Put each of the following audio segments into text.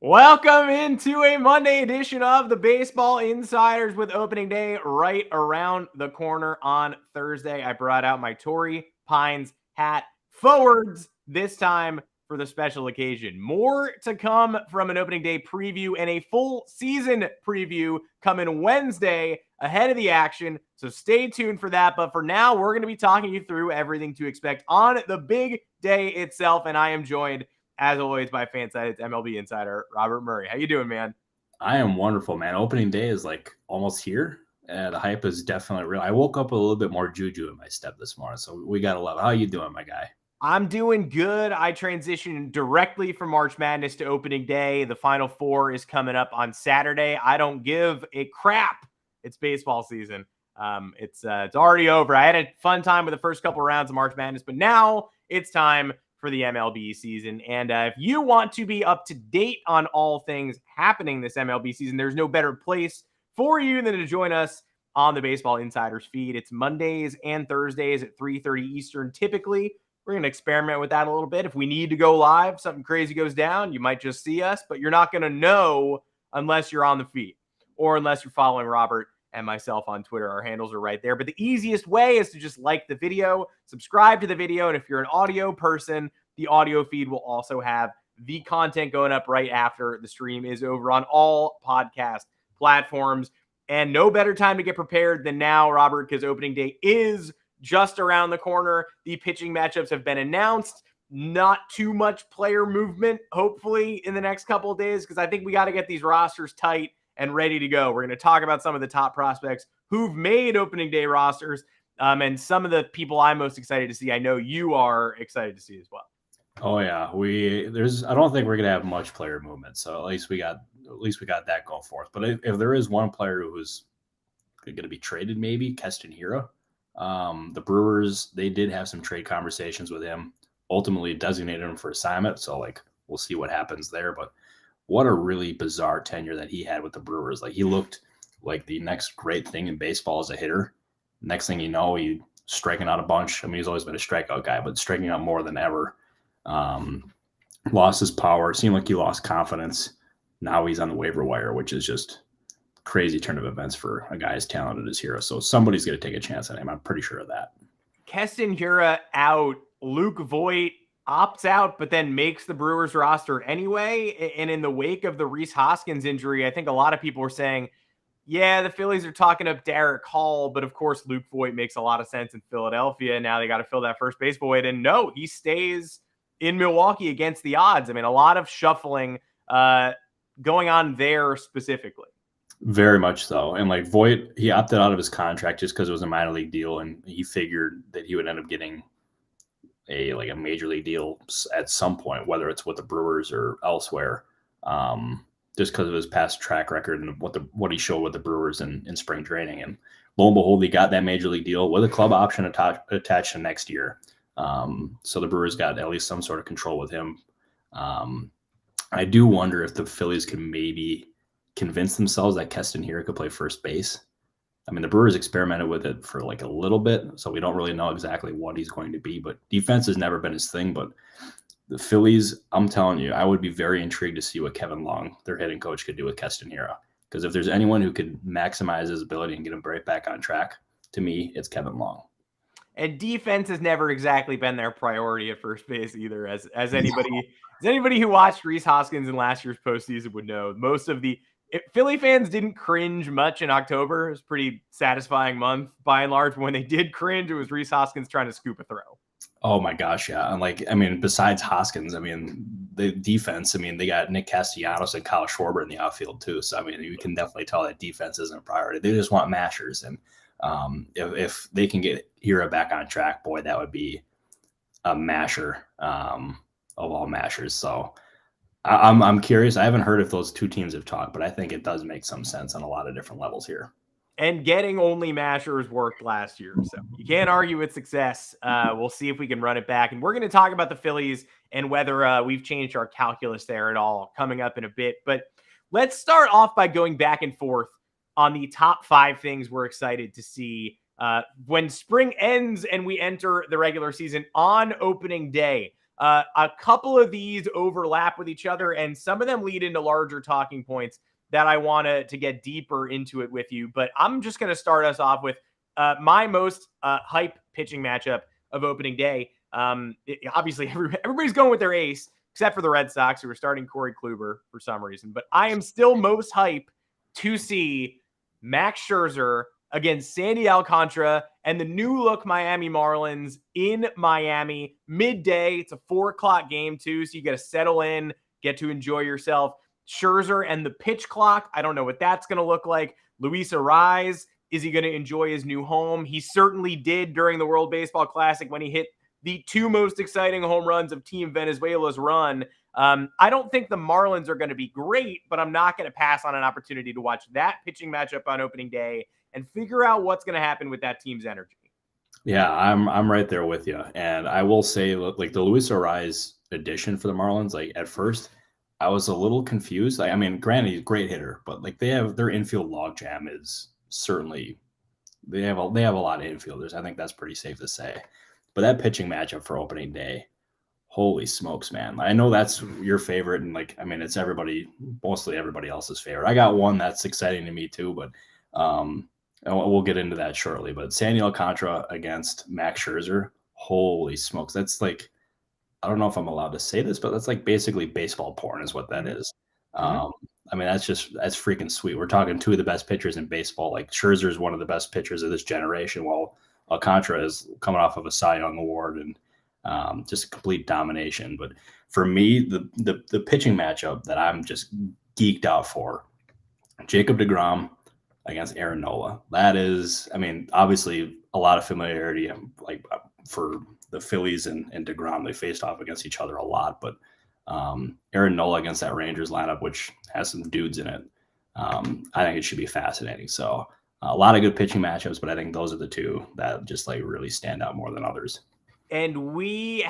Welcome into a Monday edition of the Baseball Insiders with opening day right around the corner on Thursday. I brought out my Torrey Pines hat forwards this time for the special occasion. More to come from an opening day preview and a full season preview coming Wednesday ahead of the action. So stay tuned for that. But for now, we're going to be talking you through everything to expect on the big day itself. And I am joined as always by Fansided's MLB Insider Robert Murray. How you doing, man? I am wonderful, man. Opening day is like almost here. The hype is definitely real. I woke up with a little bit more juju in my step this morning, so we got to love it. How you doing, my guy? I'm doing good. I transitioned directly from March Madness to opening day. The Final Four is coming up on Saturday. I don't give a crap. It's baseball season. It's already over. I had a fun time with the first couple rounds of March Madness, but now it's time for the MLB season. And if you want to be up to date on all things happening this MLB season, there's no better place for you than to join us on the Baseball Insiders feed. It's Mondays and Thursdays at 3:30 Eastern. Typically, we're going to experiment with that a little bit. If we need to go live, something crazy goes down, you might just see us, but you're not going to know unless you're on the feed or unless you're following Robert and myself on Twitter. Our handles are right there. But the easiest way is to just like the video, subscribe to the video, and if you're an audio person, the audio feed will also have the content going up right after the stream is over on all podcast platforms. And no better time to get prepared than now, Robert, because opening day is just around the corner. The pitching matchups have been announced. Not too much player movement, hopefully, in the next couple of days, because I think we got to get these rosters tight and ready to go. We're going to talk about some of the top prospects who've made opening day rosters and some of the people I'm most excited to see. I know you are excited to see as well. Oh yeah, I don't think we're gonna have much player movement, so at least we got that going for us. But if there is one player who's going to be traded, maybe Keston Hiura. The Brewers, they did have some trade conversations with him. Ultimately, designated him for assignment, so like we'll see what happens there. But what a really bizarre tenure that he had with the Brewers. Like he looked like the next great thing in baseball as a hitter. Next thing you know, he striking out a bunch. I mean, he's always been a strikeout guy, but striking out more than ever. Lost his power. Seemed like he lost confidence. Now he's on the waiver wire, which is just crazy turn of events for a guy as talented as Hiura. So somebody's going to take a chance on him. I'm pretty sure of that. Keston Hiura out. Luke Voit opts out, but then makes the Brewers roster anyway. And in the wake of the Rhys Hoskins injury, I think a lot of people were saying, yeah, the Phillies are talking up Derek Hall, but of course Luke Voit makes a lot of sense in Philadelphia. Now they got to fill that first base void. And no, he stays in Milwaukee against the odds. I mean, a lot of shuffling going on there specifically. Very much so. And like Voit, he opted out of his contract just because it was a minor league deal, and he figured that he would end up getting a major league deal at some point, whether it's with the Brewers or elsewhere, just because of his past track record and what he showed with the Brewers in spring training. And lo and behold, he got that major league deal with a club option attached to next year. So the Brewers got at least some sort of control with him. I do wonder if the Phillies can maybe convince themselves that Keston Hiura could play first base. I mean, the Brewers experimented with it for like a little bit, so we don't really know exactly what he's going to be, but defense has never been his thing. But the Phillies, I'm telling you, I would be very intrigued to see what Kevin Long, their hitting coach, could do with Keston Hiura. Because if there's anyone who could maximize his ability and get him right back on track, to me, it's Kevin Long. And defense has never exactly been their priority at first base either, as anybody who watched Rhys Hoskins in last year's postseason would know. Most of the Philly fans didn't cringe much in October. It was a pretty satisfying month by and large. But when they did cringe, it was Rhys Hoskins trying to scoop a throw. Oh my gosh, yeah. And besides Hoskins, the defense, they got Nick Castellanos and Kyle Schwarber in the outfield too. So, you can definitely tell that defense isn't a priority. They just want mashers. And if they can get Hiura back on track, boy, that would be a masher of all mashers. So I'm curious. I haven't heard if those two teams have talked, but I think it does make some sense on a lot of different levels here. And getting only mashers worked last year, so you can't argue with success. We'll see if we can run it back. And we're going to talk about the Phillies and whether we've changed our calculus there at all coming up in a bit. But let's start off by going back and forth on the top 5 things we're excited to see when spring ends and we enter the regular season on opening day. A couple of these overlap with each other, and some of them lead into larger talking points that I want to get deeper into it with you. But I'm just going to start us off with my most hype pitching matchup of opening day. Obviously, everybody's going with their ace, except for the Red Sox, who are starting Corey Kluber for some reason. But I am still most hype to see Max Scherzer against Sandy Alcantara and the new look Miami Marlins in Miami midday. It's a 4:00 game too, so you got to settle in, get to enjoy yourself. Scherzer and the pitch clock. I don't know what that's going to look like. Luis Ariz, is he going to enjoy his new home? He certainly did during the World Baseball Classic when he hit the two most exciting home runs of Team Venezuela's run. I don't think the Marlins are going to be great, but I'm not going to pass on an opportunity to watch that pitching matchup on opening day and figure out what's going to happen with that team's energy. Yeah, I'm right there with you. And I will say, like, the Luis Ariz addition for the Marlins, like, at first I was a little confused. I mean, granted, he's a great hitter, but like their infield logjam is certainly they have a lot of infielders. I think that's pretty safe to say. But that pitching matchup for opening day, holy smokes, man. I know that's your favorite, and like, I mean, it's mostly everybody else's favorite. I got one that's exciting to me too, but we'll get into that shortly. But Sandy Alcantara against Max Scherzer, holy smokes. That's like, I don't know if I'm allowed to say this, but that's like basically baseball porn is what that is. I mean, that's freaking sweet. We're talking two of the best pitchers in baseball. Like, Scherzer is one of the best pitchers of this generation, while Alcantara is coming off of a Cy Young award and just complete domination. But for me, the pitching matchup that I'm just geeked out for, Jacob deGrom against Aaron Nola. That is, I mean, obviously a lot of familiarity, like, for the Phillies and deGrom. They faced off against each other a lot, but Aaron Nola against that Rangers lineup, which has some dudes in it, I think it should be fascinating. So a lot of good pitching matchups, but I think those are the two that just like really stand out more than others. And we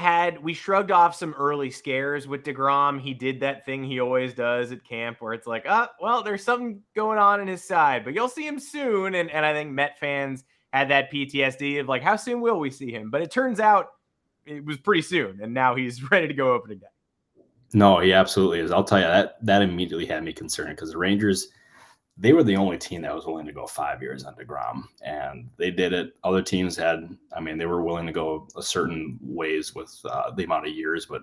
shrugged off some early scares with deGrom. He did that thing he always does at camp where it's like, well, there's something going on in his side, but you'll see him soon. And I think Met fans had that PTSD of like, how soon will we see him? But it turns out it was pretty soon, and now he's ready to go opening day. No, he absolutely is. I'll tell you, that immediately had me concerned, because the Rangers, they were the only team that was willing to go 5 years on deGrom, and they did it. Other teams they were willing to go a certain ways with the amount of years, but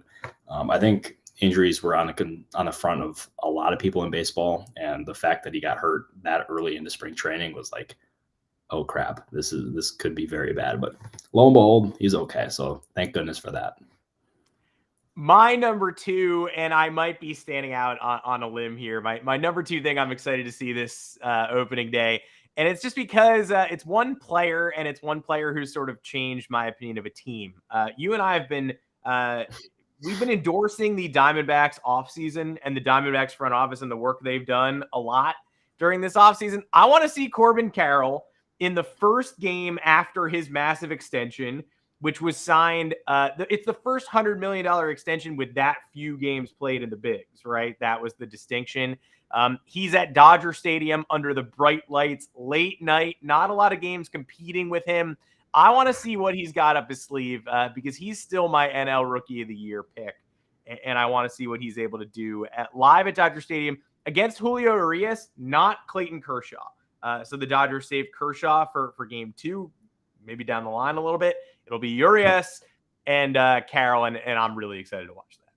I think injuries were on the front of a lot of people in baseball, and the fact that he got hurt that early into spring training was like, oh crap, this could be very bad. But lo and behold, he's okay. So thank goodness for that. My number two, and I might be standing out on a limb here. My number two thing I'm excited to see this opening day, and it's just because it's one player, and it's one player who's sort of changed my opinion of a team. You and I have been we've been endorsing the Diamondbacks offseason and the Diamondbacks front office and the work they've done a lot during this offseason. I want to see Corbin Carroll in the first game after his massive extension, which was signed. It's the first $100 million extension with that few games played in the bigs, right? That was the distinction. He's at Dodger Stadium under the bright lights, late night, not a lot of games competing with him. I want to see what he's got up his sleeve because he's still my NL Rookie of the Year pick. And I want to see what he's able to do live at Dodger Stadium against Julio Urias, not Clayton Kershaw. So the Dodgers saved Kershaw for game two, maybe down the line a little bit. It'll be Urias and Carroll, and I'm really excited to watch that.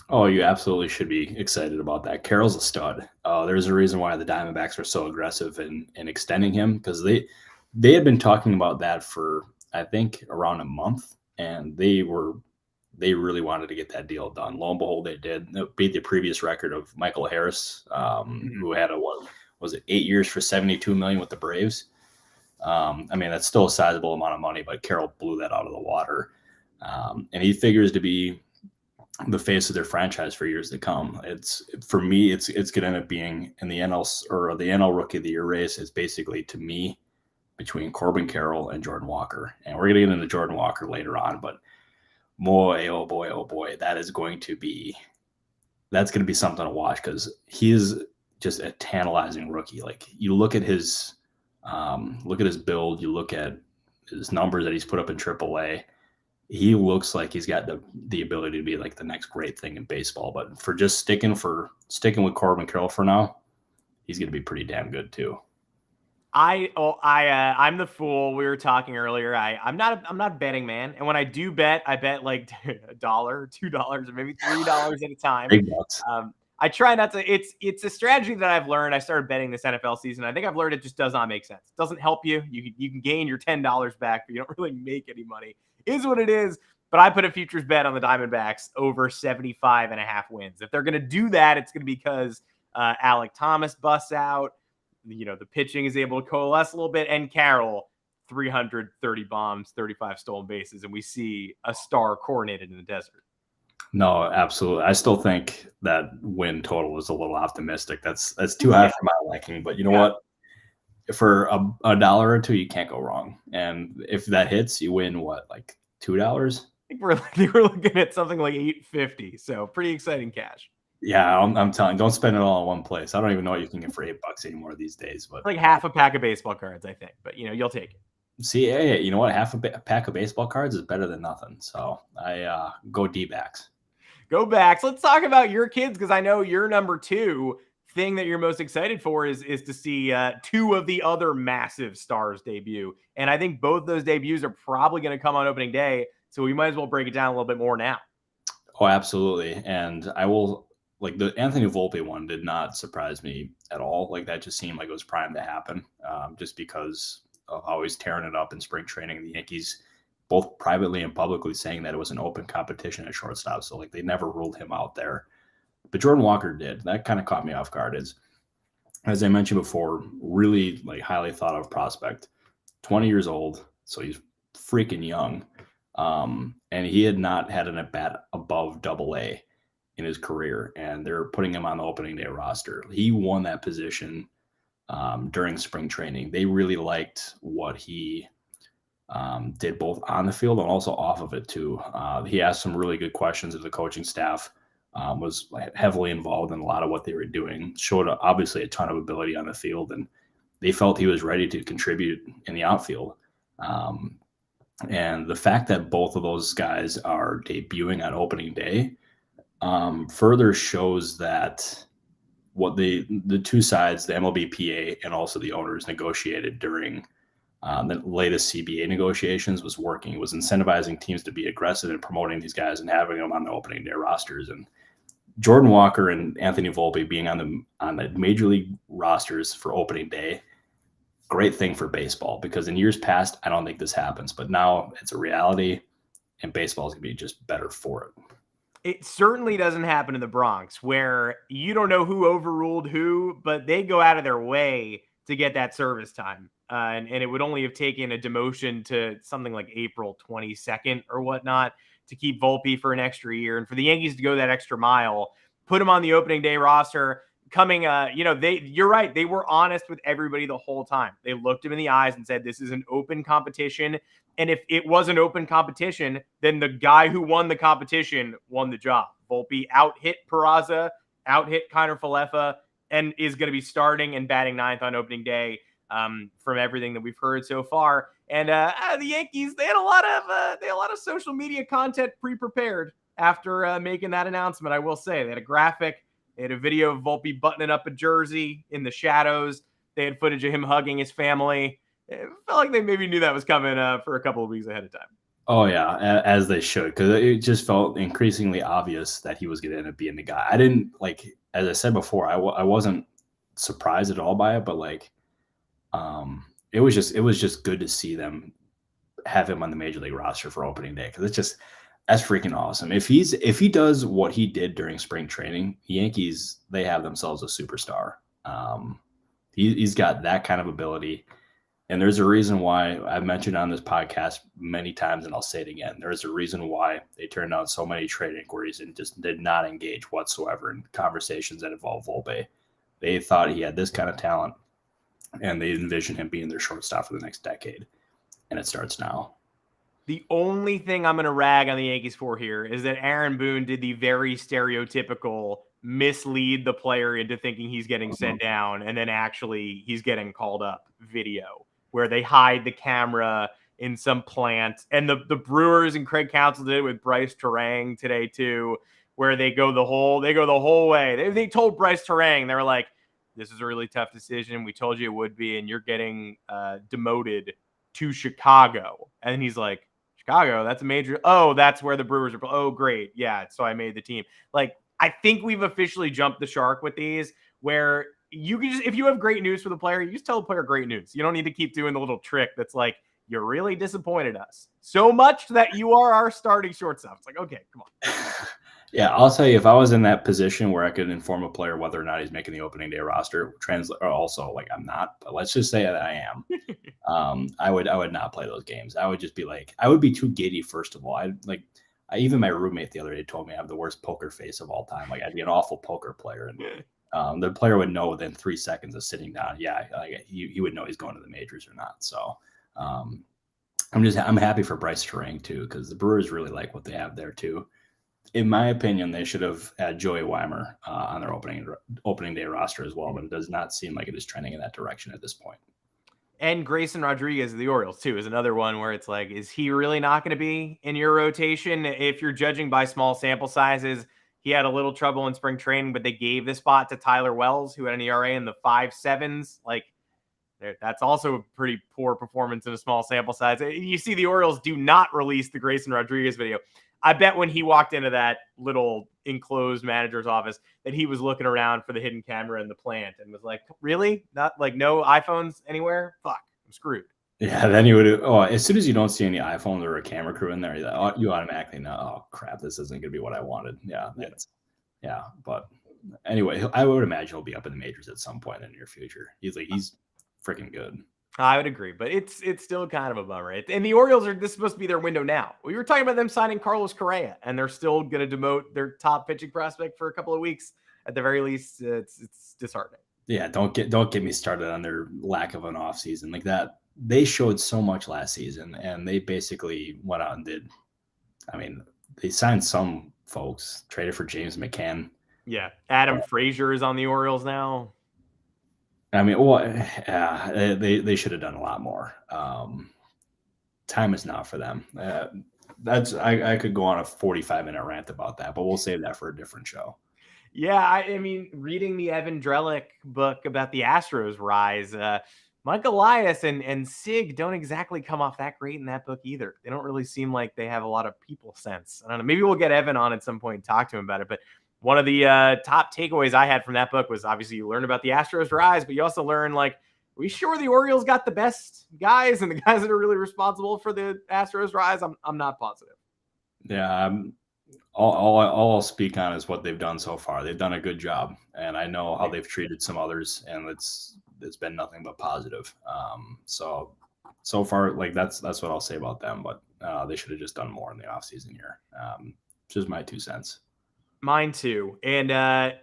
Oh, you absolutely should be excited about that. Carroll's a stud. There's a reason why the Diamondbacks were so aggressive in extending him, because they had been talking about that for, I think, around a month, and they really wanted to get that deal done. Lo and behold, they did. They beat the previous record of Michael Harris, who had 8 years for $72 million with the Braves. I mean, that's still a sizable amount of money, but Carroll blew that out of the water. And he figures to be the face of their franchise for years to come. For me, it's going to end up being in the NL or the NL Rookie of the Year race. It's basically, to me, between Corbin Carroll and Jordan Walker. And we're going to get into Jordan Walker later on, but boy, oh boy, that's going to be something to watch, because he is just a tantalizing rookie. Like, you look at his build, you look at his numbers that he's put up in AAA. he looks like he's got the ability to be like the next great thing in baseball. But for just sticking with Corbin Carroll for now, he's going to be pretty damn good too. I'm the fool. We were talking earlier. I'm not a betting man, and when I do bet, I bet like $1, $2, or maybe $3 at a time. Big bucks. I try not to. It's a strategy that I've learned. I started betting this NFL season. I think I've learned it just does not make sense. It doesn't help you. You can gain your $10 back, but you don't really make any money. Is what it is. But I put a futures bet on the Diamondbacks over 75.5 wins. If they're going to do that, it's going to be because Alec Thomas busts out. The pitching is able to coalesce a little bit, and Carroll 330 bombs, 35 stolen bases, and we see a star coronated in the desert. No, absolutely. I still think that win total is a little optimistic. That's too high for my liking. But you know what? For a dollar or two, you can't go wrong. And if that hits, you win what, like $2? I think we're looking at something like $8.50. So pretty exciting cash. Yeah, I'm telling you, don't spend it all in one place. I don't even know what you can get for $8 anymore these days. But like half a pack of baseball cards, I think. But you'll take it. See, hey, you know what? Half a pack of baseball cards is better than nothing. So I go D-backs. Go backs. Let's talk about your kids, because I know your number 2 thing that you're most excited for is to see 2 of the other massive stars debut. And I think both those debuts are probably going to come on opening day. So we might as well break it down a little bit more now. Oh, absolutely. And I will, like, the Anthony Volpe one did not surprise me at all. Like, that just seemed like it was primed to happen, just because of how he's tearing it up in spring training. The Yankees, both privately and publicly, saying that it was an open competition at shortstop. So, like, they never ruled him out there. But Jordan Walker did. That kind of caught me off guard. As I mentioned before, really, like, highly thought of prospect. 20 years old, so he's freaking young. And he had not had an at-bat above AA in his career, and they're putting him on the opening day roster. He won that position during spring training. They really liked what he did both on the field and also off of it too. He asked some really good questions of the coaching staff, was heavily involved in a lot of what they were doing, showed obviously a ton of ability on the field, and they felt he was ready to contribute in the outfield. And the fact that both of those guys are debuting on opening day further shows that what the two sides, the MLBPA and also the owners, negotiated during the latest CBA negotiations was working. It was incentivizing teams to be aggressive in promoting these guys and having them on the opening day rosters. And Jordan Walker and Anthony Volpe being on the major league rosters for opening day, great thing for baseball, because in years past, I don't think this happens, but now it's a reality, and baseball is going to be just better for it. It certainly doesn't happen in the Bronx, where you don't know who overruled who, but they go out of their way to get that service time. And it would only have taken a demotion to something like April 22nd or whatnot to keep Volpe for an extra year. And for the Yankees to go that extra mile, put him on the opening day roster, you're right. They were honest with everybody the whole time. They looked him in the eyes and said, this is an open competition. And if it was an open competition, then the guy who won the competition won the job. Volpe out-hit Peraza, out-hit Kiner Falefa, and is going to be starting and batting 9th on opening day from everything that we've heard so far. And the Yankees, they had a lot of social media content pre-prepared after making that announcement. I will say they had a graphic. They had a video of Volpe buttoning up a jersey in the shadows. They had footage of him hugging his family. It felt like they maybe knew that was coming for a couple of weeks ahead of time. Oh, yeah, as they should, because it just felt increasingly obvious that he was going to end up being the guy. I didn't, like, as I said before, I wasn't surprised at all by it, but, like, it was just good to see them have him on the major league roster for opening day, because that's freaking awesome. If he does what he did during spring training, the Yankees, they have themselves a superstar. He's got that kind of ability. And there's a reason why I've mentioned on this podcast many times, and I'll say it again. There's a reason why they turned down so many trade inquiries and just did not engage whatsoever in conversations that involved Volpe. They thought he had this kind of talent, and they envisioned him being their shortstop for the next decade. And it starts now. The only thing I'm going to rag on the Yankees for here is that Aaron Boone did the very stereotypical mislead the player into thinking he's getting sent down, and then actually he's getting called up video, where they hide the camera in some plant. And the Brewers and Craig Counsell did it with Bryce Terang today too, where they go the whole way. They told Bryce Terang, they were like, this is a really tough decision. We told you it would be, and you're getting demoted to Chicago. And he's like, Chicago, that's a major. Oh, that's where the Brewers are. Oh, great. Yeah. So I made the team. Like, I think we've officially jumped the shark with these, where you can just, if you have great news for the player, you just tell the player great news. You don't need to keep doing the little trick that's like, you really disappointed us so much that you are our starting shortstop. It's like, okay, come on. Yeah, I'll tell you, if I was in that position where I could inform a player whether or not he's making the opening day roster, also like I'm not, but let's just say that I am. I would not play those games. I would just be like, I would be too giddy. First of all, even my roommate the other day told me I have the worst poker face of all time. Like I'd be an awful poker player, and the player would know within 3 seconds of sitting down. Yeah, like he would know he's going to the majors or not. So I'm happy for Bryce Terang too, because the Brewers really like what they have there too. In my opinion, they should have had Joey Weimer on their opening day roster as well, but it does not seem like it is trending in that direction at this point. And Grayson Rodriguez of the Orioles, too, is another one where it's like, is he really not going to be in your rotation? If you're judging by small sample sizes, he had a little trouble in spring training, but they gave the spot to Tyler Wells, who had an ERA in the 5.7s. Like, that's also a pretty poor performance in a small sample size. You see the Orioles do not release the Grayson Rodriguez video. I bet when he walked into that little enclosed manager's office that he was looking around for the hidden camera in the plant and was like, really? Not like no iPhones anywhere? Fuck, I'm screwed. Yeah, then you would. As soon as you don't see any iPhones or a camera crew in there, you automatically know, oh crap, this isn't going to be what I wanted. Yeah. But anyway, I would imagine he'll be up in the majors at some point in the near future. He's freaking good. I would agree, but it's still kind of a bummer. And the Orioles this is supposed to be their window now. We were talking about them signing Carlos Correa, and they're still going to demote their top pitching prospect for a couple of weeks. At the very least, it's disheartening. Yeah, don't get me started on their lack of an offseason like that. They showed so much last season, and they basically went out and did. I mean, they signed some folks, traded for James McCann. Yeah, Adam Frazier is on the Orioles now. I mean, they should have done a lot more. Time is not for them. I could go on a 45-minute rant about that, but we'll save that for a different show. Yeah, I mean, reading the Evan Drellick book about the Astros' rise, Mike Elias and Sig don't exactly come off that great in that book either. They don't really seem like they have a lot of people sense. I don't know. Maybe we'll get Evan on at some point and talk to him about it, but one of the top takeaways I had from that book was obviously you learn about the Astros' rise, but you also learn, like, are we sure the Orioles got the best guys and the guys that are really responsible for the Astros' rise? I'm not positive. Yeah, all I'll speak on is what they've done so far. They've done a good job, and I know how they've treated some others, and it's been nothing but positive. So far, like that's what I'll say about them. But they should have just done more in the offseason here. Just my 2 cents. Mine too. And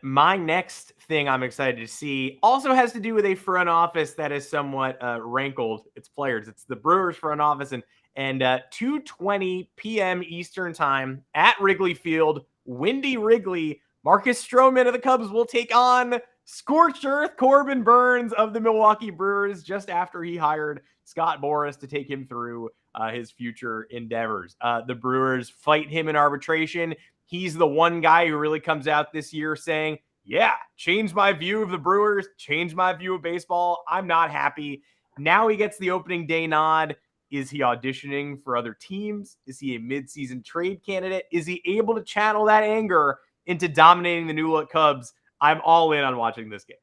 my next thing I'm excited to see also has to do with a front office that is somewhat rankled its players. It's the Brewers front office, and 2:20 p.m. Eastern time at Wrigley Field, windy Wrigley. Marcus Stroman of the Cubs will take on scorched earth Corbin Burns of the Milwaukee Brewers just after he hired Scott Boras to take him through his future endeavors. The Brewers fight him in arbitration. He's the one guy who really comes out this year saying, yeah, changed my view of the Brewers, changed my view of baseball. I'm not happy. Now he gets the opening day nod. Is he auditioning for other teams? Is he a midseason trade candidate? Is he able to channel that anger into dominating the new look Cubs? I'm all in on watching this game.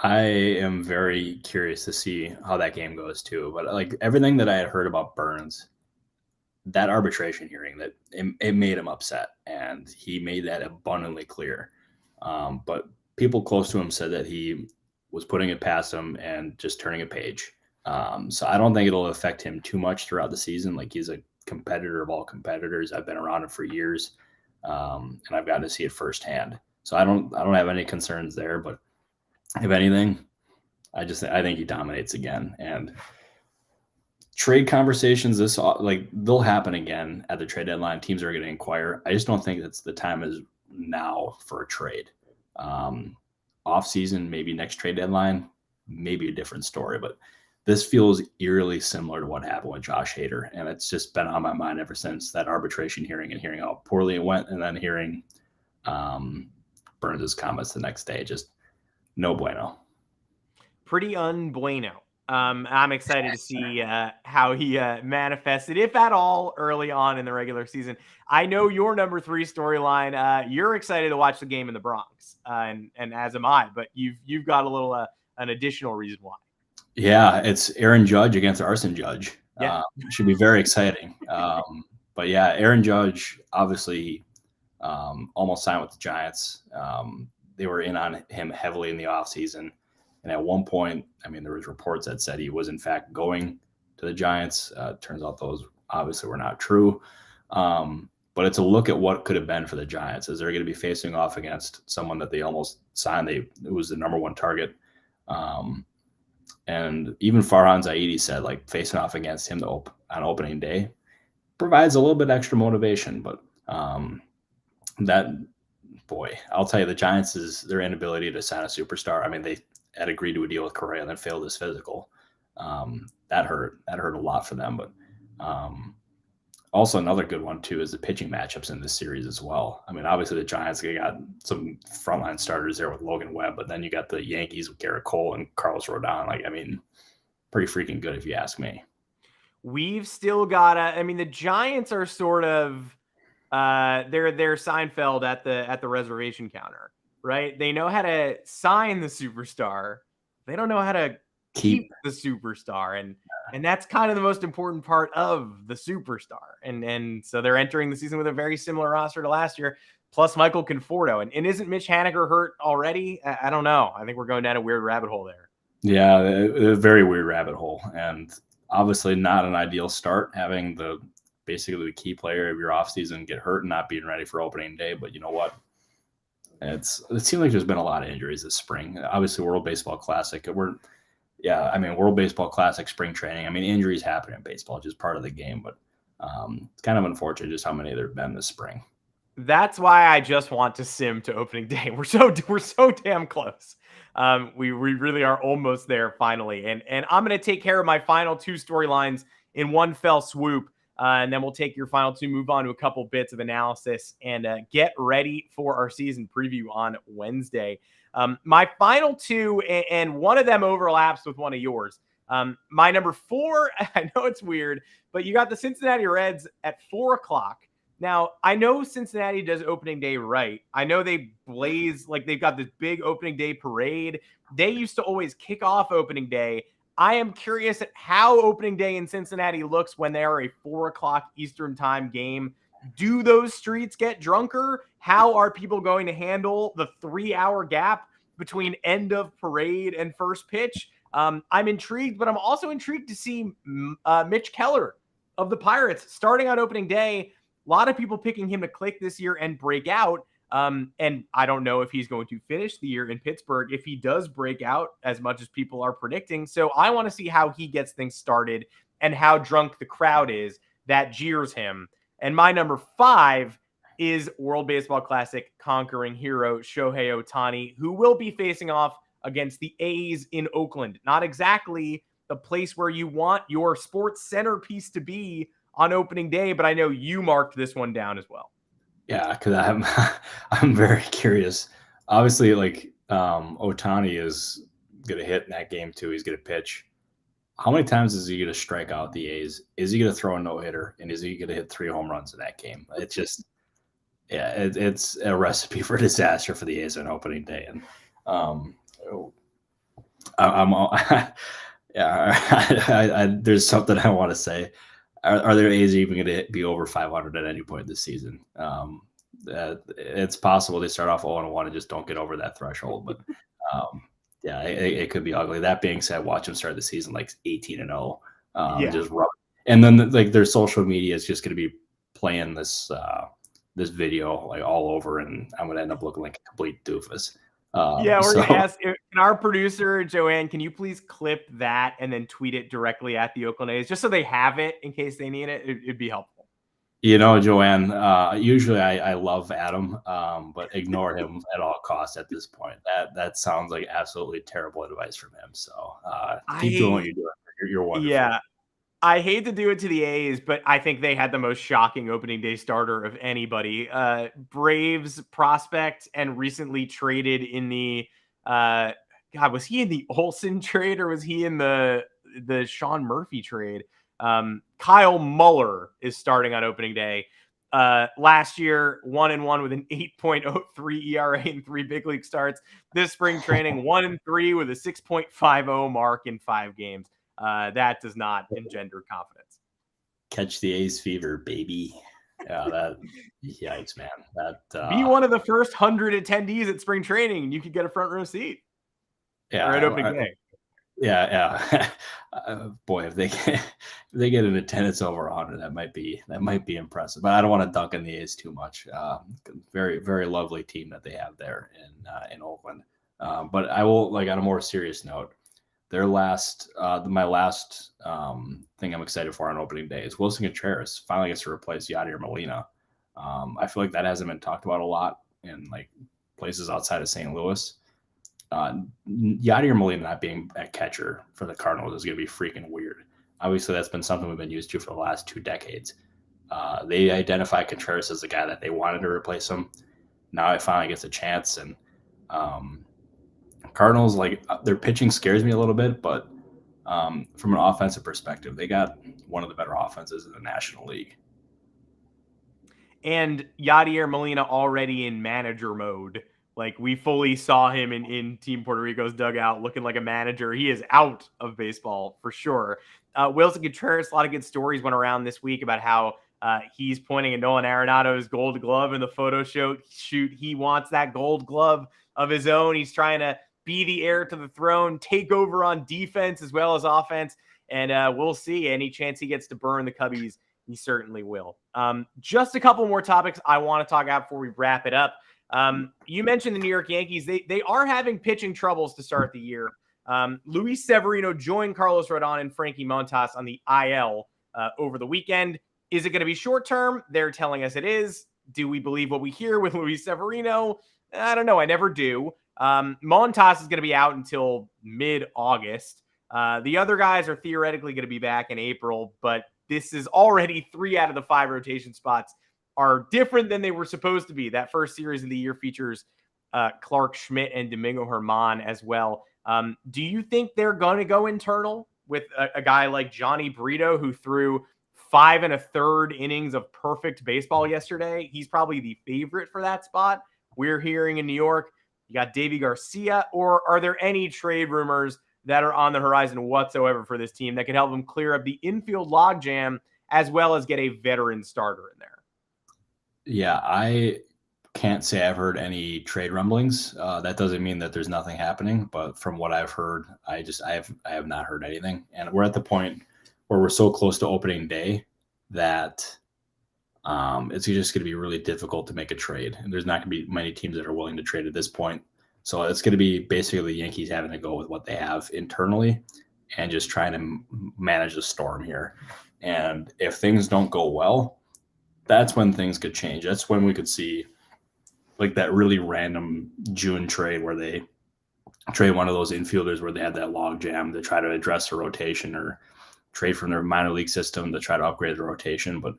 I am very curious to see how that game goes too. But like everything that I had heard about Burns, that arbitration hearing, that it made him upset, and he made that abundantly clear. But people close to him said that he was putting it past him and just turning a page. So I don't think it'll affect him too much throughout the season. Like, he's a competitor of all competitors. I've been around him for years, and I've gotten to see it firsthand. So I don't have any concerns there. But if anything, I think he dominates again. And trade conversations, they'll happen again at the trade deadline. Teams are going to inquire. I just don't think that's the time is now for a trade. Off season, maybe next trade deadline, maybe a different story. But this feels eerily similar to what happened with Josh Hader, and it's just been on my mind ever since that arbitration hearing and hearing how poorly it went, and then hearing Burns' comments the next day. Just no bueno. Pretty unbueno. I'm excited to see how he manifested, if at all, early on in the regular season. I know your number 3 storyline. You're excited to watch the game in the Bronx, and as am I. But you've got a little an additional reason why. Yeah, it's Aaron Judge against Arson Judge. Yeah, should be very exciting. But yeah, Aaron Judge obviously almost signed with the Giants. They were in on him heavily in the offseason. And at one point, I mean, there was reports that said he was in fact going to the Giants. Turns out those obviously were not true. But it's a look at what could have been for the Giants, as they're going to be facing off against someone that they almost signed. It was the number 1 target. And even Farhan Zaidi said, like, facing off against him on opening day provides a little bit extra motivation. But I'll tell you, the Giants is their inability to sign a superstar. I mean, they had agreed to a deal with Correa and then failed his physical. That hurt a lot for them. But also another good one too is the pitching matchups in this series as well. I mean, obviously the Giants, they got some frontline starters there with Logan Webb, but then you got the Yankees with Garrett Cole and Carlos Rodon. Like, I mean, pretty freaking good if you ask me. We've still got the Giants are sort of they're Seinfeld at the reservation counter, right? They know how to sign the superstar. They don't know how to keep the superstar. And that's kind of the most important part of the superstar. And so they're entering the season with a very similar roster to last year, plus Michael Conforto. And isn't Mitch Haniger hurt already? I don't know. I think we're going down a weird rabbit hole there. Yeah, a very weird rabbit hole. And obviously not an ideal start, having basically the key player of your offseason get hurt and not being ready for opening day. But you know what? It seems like there's been a lot of injuries this spring. Obviously, World Baseball Classic. World Baseball Classic, spring training. I mean, injuries happen in baseball, just part of the game. But it's kind of unfortunate just how many there have been this spring. That's why I just want to sim to opening day. We're so damn close. We really are almost there finally. And I'm going to take care of my final 2 storylines in one fell swoop. And then we'll take your final 2, move on to a couple bits of analysis, and get ready for our season preview on Wednesday. My final 2, and one of them overlaps with one of yours. My number 4, I know it's weird, but you got the Cincinnati Reds at 4:00. Now, I know Cincinnati does opening day right. I know they blaze, like they've got this big opening day parade. They used to always kick off opening day. I am curious at how opening day in Cincinnati looks when they are a 4:00 Eastern time game. Do those streets get drunker? How are people going to handle the 3-hour gap between end of parade and first pitch? I'm intrigued, but I'm also intrigued to see Mitch Keller of the Pirates starting on opening day. A lot of people picking him to click this year and break out. And I don't know if he's going to finish the year in Pittsburgh if he does break out as much as people are predicting. So I want to see how he gets things started and how drunk the crowd is that jeers him. And my number 5 is World Baseball Classic conquering hero Shohei Ohtani, who will be facing off against the A's in Oakland. Not exactly the place where you want your sports centerpiece to be on opening day, but I know you marked this one down as well. Yeah, because I'm very curious. Obviously, like Ohtani is going to hit in that game too. He's going to pitch. How many times is he going to strike out the A's? Is he going to throw a no-hitter? And is he going to hit 3 home runs in that game? It's just, it's a recipe for disaster for the A's on opening day. And there's something I want to say. Are there A's even going to be over 500 at any point this season? It's possible they start off 0-1 and just don't get over that threshold. But it could be ugly. That being said, watch them start the season like 18-0. Just rub. And then like their social media is just going to be playing this video like all over, and I'm going to end up looking like a complete doofus. We're going to ask, can our producer, Joanne, can you please clip that and then tweet it directly at the Oakland A's just so they have it in case they need it? It'd be helpful. You know, Joanne, usually I love Adam, but ignore him at all costs at this point. That sounds like absolutely terrible advice from him. So keep doing what you're doing. You're wonderful. Yeah. I hate to do it to the A's, but I think they had the most shocking opening day starter of anybody. Braves prospect and recently traded in the was he in the Olsen trade or was he in the Sean Murphy trade? Kyle Muller is starting on opening day. Last year, 1-1 with an 8.03 ERA in 3 big league starts. This spring training, 1-3 with a 6.50 mark in 5 games. That does not engender confidence. Catch the A's fever, baby. Yeah, yikes, man. Be one of the first 100 attendees at spring training, and you could get a front row seat. Yeah, or at opening day. Yeah. Boy, if they get an attendance over 100, that might be impressive. But I don't want to dunk on the A's too much. Very, very lovely team that they have there in Oakland. But I will, like, on a more serious note, my last thing I'm excited for on opening day is Wilson Contreras finally gets to replace Yadier Molina. I feel like that hasn't been talked about a lot in like places outside of St. Louis. Yadier Molina not being at catcher for the Cardinals is going to be freaking weird. Obviously, that's been something we've been used to for the last 2 decades. They identify Contreras as the guy that they wanted to replace him. Now he finally gets a chance, and Cardinals, like, their pitching scares me a little bit, but from an offensive perspective, they got one of the better offenses in the National League. And Yadier Molina already in manager mode. Like, we fully saw him in Team Puerto Rico's dugout looking like a manager. He is out of baseball for sure. Wilson Contreras, a lot of good stories went around this week about how he's pointing at Nolan Arenado's gold glove in the photo shoot. He wants that gold glove of his own. He's trying to be the heir to the throne, take over on defense as well as offense. And we'll see. Any chance he gets to burn the Cubbies, he certainly will. Just a couple more topics I want to talk about before we wrap it up. You mentioned the New York Yankees. They are having pitching troubles to start the year. Luis Severino joined Carlos Rodon and Frankie Montas on the IL over the weekend. Is it going to be short term? They're telling us it is. Do we believe what we hear with Luis Severino? I don't know. I never do. Montas is going to be out until mid-August. The other guys are theoretically going to be back in April, but this is already 3 out of the 5 rotation spots are different than they were supposed to be. That first series of the year features Clark Schmidt and Domingo Germán as well. Do you think they're going to go internal with a guy like Johnny Brito, who threw 5 1/3 innings of perfect baseball yesterday? He's probably the favorite for that spot. We're hearing in New York, you got Davy Garcia, or are there any trade rumors that are on the horizon whatsoever for this team that can help them clear up the infield logjam as well as get a veteran starter in there? Yeah, I can't say I've heard any trade rumblings. That doesn't mean that there's nothing happening, but from what I've heard, I have not heard anything. And we're at the point where we're so close to opening day that it's just going to be really difficult to make a trade. And there's not going to be many teams that are willing to trade at this point. So it's going to be basically the Yankees having to go with what they have internally and just trying to manage the storm here. And if things don't go well, that's when things could change. That's when we could see like that really random June trade where they trade one of those infielders where they had that log jam to try to address the rotation, or trade from their minor league system to try to upgrade the rotation. But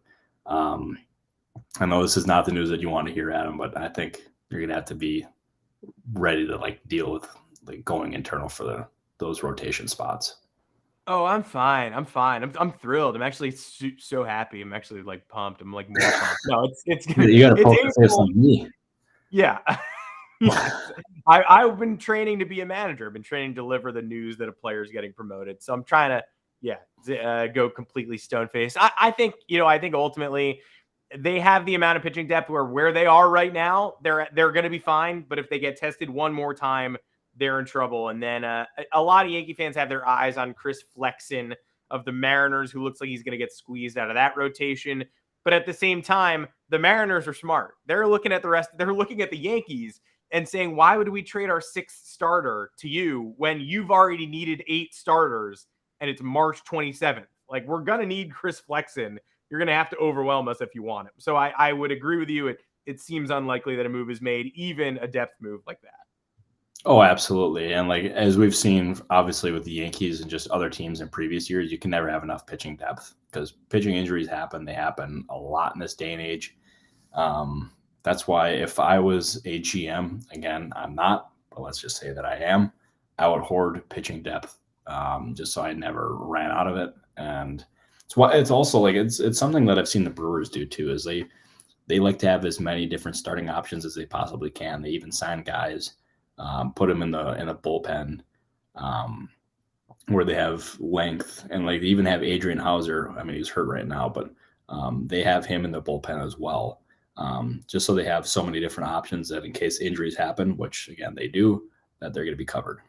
I know this is not the news that you want to hear, Adam, but I think you're going to have to be ready to like deal with like going internal for those rotation spots. Oh, I'm fine. I'm thrilled. I'm actually so happy. I'm actually like pumped. I'm like more pumped. No, it's you got to focus on me. Yeah. I've been training to be a manager. I've been training to deliver the news that a player is getting promoted. So I'm trying to, go completely stone faced. I think ultimately they have the amount of pitching depth where they are right now. They're going to be fine. But if they get tested one more time, they're in trouble. And then a lot of Yankee fans have their eyes on Chris Flexen of the Mariners, who looks like he's going to get squeezed out of that rotation. But at the same time, the Mariners are smart. They're looking at they're looking at the Yankees and saying, why would we trade our 6th starter to you when you've already needed 8 starters and it's March 27th? Like, we're going to need Chris Flexen. You're going to have to overwhelm us if you want him. So I would agree with you. It seems unlikely that a move is made, even a depth move like that. Oh, absolutely. And like as we've seen, obviously with the Yankees and just other teams in previous years, you can never have enough pitching depth because pitching injuries happen. They happen a lot in this day and age. That's why if I was a GM, again, I'm not, but let's just say that I am, I would hoard pitching depth just so I never ran out of it. And it's also like it's something that I've seen the Brewers do too, is they like to have as many different starting options as they possibly can. They even sign guys, put them in the bullpen, um, where they have length, and like they even have Adrian Hauser. I mean, he's hurt right now, but they have him in the bullpen as well, just so they have so many different options that in case injuries happen, which again they do, that they're going to be covered.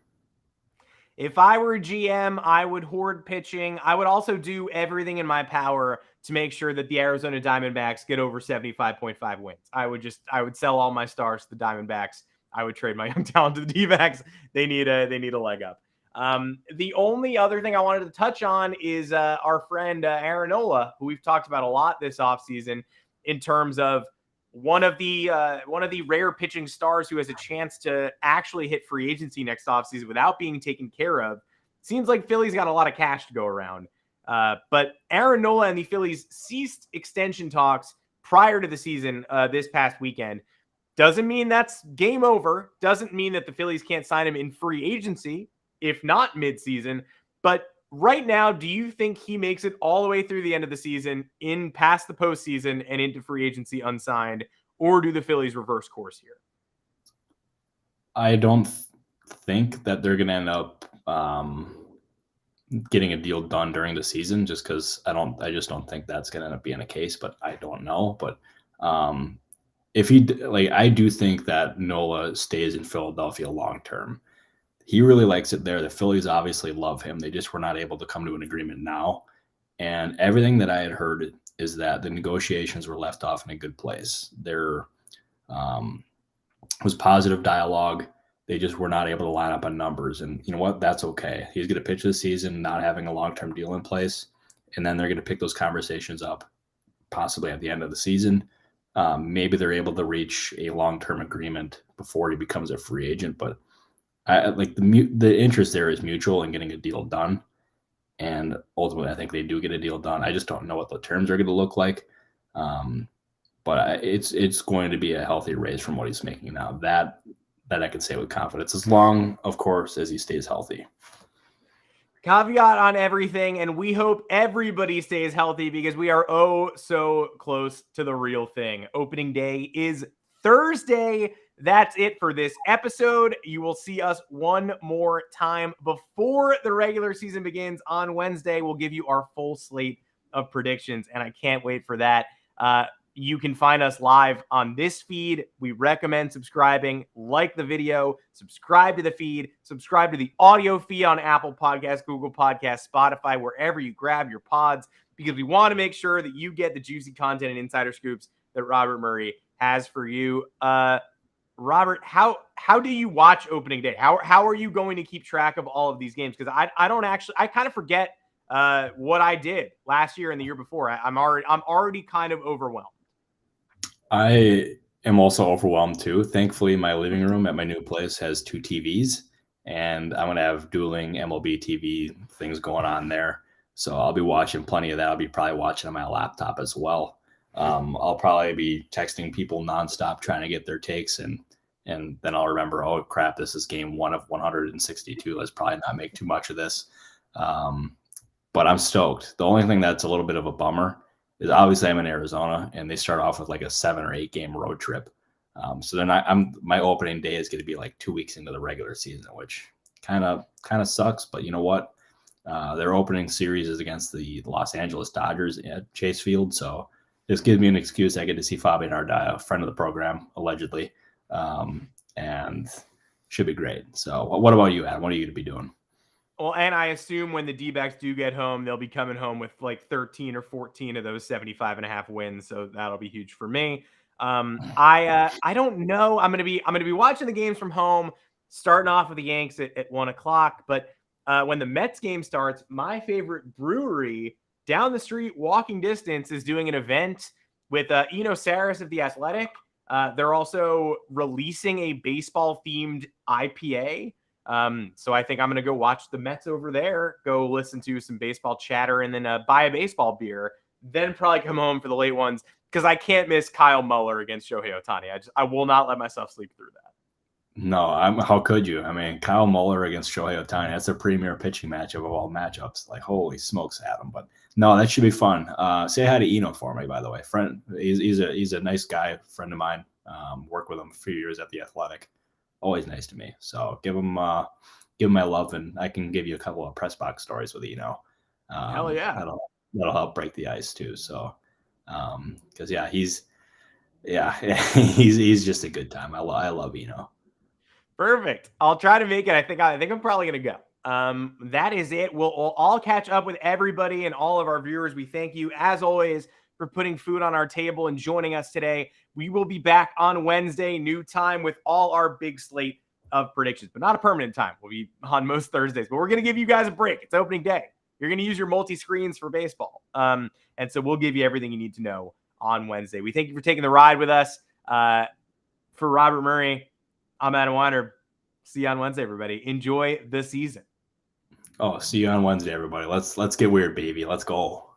If I were a GM, I would hoard pitching. I would also do everything in my power to make sure that the Arizona Diamondbacks get over 75.5 wins. I would sell all my stars to the Diamondbacks. I would trade my young talent to the D-backs. They need a leg up. The only other thing I wanted to touch on is our friend Aaron Nola, who we've talked about a lot this offseason in terms of one of the rare pitching stars who has a chance to actually hit free agency next offseason without being taken care of. Seems like Philly's got a lot of cash to go around. But Aaron Nola and the Phillies ceased extension talks prior to the season this past weekend. Doesn't mean that's game over. Doesn't mean that the Phillies can't sign him in free agency, if not midseason. But right now, do you think he makes it all the way through the end of the season, in past the postseason and into free agency unsigned, or do the Phillies reverse course here? I don't think that they're going to end up getting a deal done during the season, just because I just don't think that's going to end up being a case, but I don't know. But if he, like, I do think that Nola stays in Philadelphia long term. He really likes it there. The Phillies obviously love him. They just were not able to come to an agreement now. And everything that I had heard is that the negotiations were left off in a good place. There was positive dialogue. They just were not able to line up on numbers. And you know what? That's okay. He's going to pitch this season, not having a long-term deal in place. And then they're going to pick those conversations up possibly at the end of the season. Maybe they're able to reach a long-term agreement before he becomes a free agent. But like the interest there is mutual in getting a deal done. And ultimately, I think they do get a deal done. I just don't know what the terms are going to look like. But it's going to be a healthy raise from what he's making now. That I can say with confidence, as long, of course, as he stays healthy. Caveat on everything, and we hope everybody stays healthy because we are so close to the real thing. Opening day is Thursday. That's it for this episode. You will see us one more time before the regular season begins on Wednesday. We'll give you our full slate of predictions, and I can't wait for that. You can find us live on this feed. We recommend subscribing, like the video, subscribe to the feed, subscribe to the audio feed on Apple Podcasts, Google Podcasts, Spotify, wherever you grab your pods, because we want to make sure that you get the juicy content and insider scoops that Robert Murray has for you. Robert, how do you watch opening day? How are you going to keep track of all of these games? Because I kind of forget what I did last year and the year before. I'm already kind of overwhelmed. I am also overwhelmed too. Thankfully, my living room at my new place has 2 TVs, and I'm going to have dueling MLB TV things going on there. So I'll be watching plenty of that. I'll be probably watching on my laptop as well. I'll probably be texting people nonstop trying to get their takes, and then I'll remember, oh crap, this is game 1 of 162. Let's probably not make too much of this. But I'm stoked. The only thing that's a little bit of a bummer is obviously I'm in Arizona, and they start off with like a 7 or 8 game road trip. So then my opening day is going to be like 2 weeks into the regular season, which kind of sucks. But you know what? Their opening series is against the Los Angeles Dodgers at Chase Field, so this gives me an excuse. I get to see Fabi Nardaya, a friend of the program, allegedly, and should be great. So what about you, Adam? What are you going to be doing? Well, and I assume when the D-backs do get home, they'll be coming home with like 13 or 14 of those 75.5 wins. So that'll be huge for me. I don't know. I'm gonna be watching the games from home, starting off with the Yanks at 1:00. But when the Mets game starts, my favorite brewery down the street, walking distance, is doing an event with Eno Saris of The Athletic. They're also releasing a baseball-themed IPA. So I think I'm going to go watch the Mets over there, go listen to some baseball chatter, and then buy a baseball beer. Then probably come home for the late ones because I can't miss Kyle Muller against Shohei Ohtani. I will not let myself sleep through that. No, how could you? I mean, Kyle Muller against Shohei Ohtani, that's a premier pitching matchup of all matchups. Like, holy smokes, Adam. But no, that should be fun. Say hi to Eno for me, by the way. Friend, he's a nice guy, friend of mine. Worked with him a few years at the Athletic. Always nice to me. So give him my love, and I can give you a couple of press box stories with Eno. Hell yeah. That'll help break the ice too. So, because he's just a good time. I love Eno. Perfect. I'll try to make it. I think I'm probably going to go. That is it. We'll all catch up with everybody and all of our viewers. We thank you, as always, for putting food on our table and joining us today. We will be back on Wednesday, new time, with all our big slate of predictions, but not a permanent time. We'll be on most Thursdays, but we're going to give you guys a break. It's opening day. You're going to use your multi-screens for baseball. And so we'll give you everything you need to know on Wednesday. We thank you for taking the ride with us. For Robert Murray, I'm Adam Weinrib. See you on Wednesday, everybody. Enjoy the season. Oh, see you on Wednesday, everybody. Let's get weird, baby. Let's go.